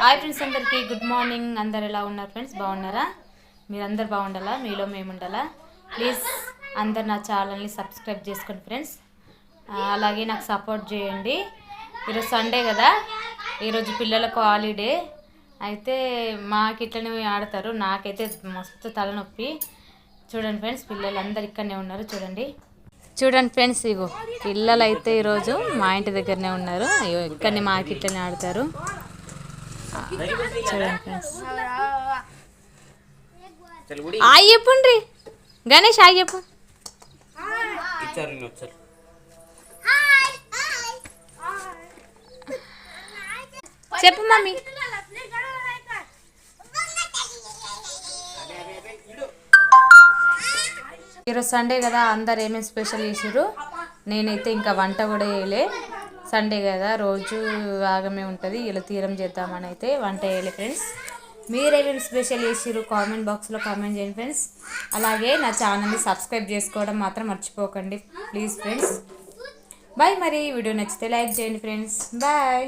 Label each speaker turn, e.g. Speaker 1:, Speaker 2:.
Speaker 1: Hi friends, అందరికీ good morning. అందరు ఎలా ఉన్నారు ఫ్రెండ్స్? బాగున్నారా? మీరందరు బాగుండాలా, మీలో మేము ఉండాలా. ప్లీజ్ అందరు నా ఛానల్ని సబ్స్క్రైబ్ చేసుకోండి ఫ్రెండ్స్. అలాగే నాకు సపోర్ట్ చేయండి. ఈరోజు సండే కదా, ఈరోజు పిల్లలకు హాలిడే అయితే మాకు ఇట్లనే ఆడతారు. నాకైతే మస్తు తలనొప్పి. చూడండి ఫ్రెండ్స్, పిల్లలు అందరు ఇక్కడనే ఉన్నారు. చూడండి ఫ్రెండ్స్, ఇగో పిల్లలు అయితే ఈరోజు మా ఇంటి దగ్గరనే ఉన్నారు. అయ్యో ఇక్కడనే మాకు ఇట్లనే ఆడతారు. చూడండి ఫ్రెండ్స్, ఆయి చెప్పండి గణేష్, ఆయి చెప్పు. చెప్పు మమ్మీ. ఈరోజు సండే కదా, అందరు ఏమేమి స్పెషల్ చేసారు. నేనైతే ఇంకా వంట కూడా వేయలే. సండే కదా, రోజు ఆగమే ఉంటుంది. ఇలా తీరం చేద్దామని అయితే వంట వేయలే ఫ్రెండ్స్. మీరేమేమి స్పెషల్ చేసిరు కామెంట్ బాక్స్లో కామెంట్ చేయండి ఫ్రెండ్స్. అలాగే నా ఛానల్ని సబ్స్క్రైబ్ చేసుకోవడం మాత్రం మర్చిపోకండి ప్లీజ్ ఫ్రెండ్స్. బాయ్. మరి వీడియో నచ్చితే లైక్ చేయండి ఫ్రెండ్స్. బాయ్.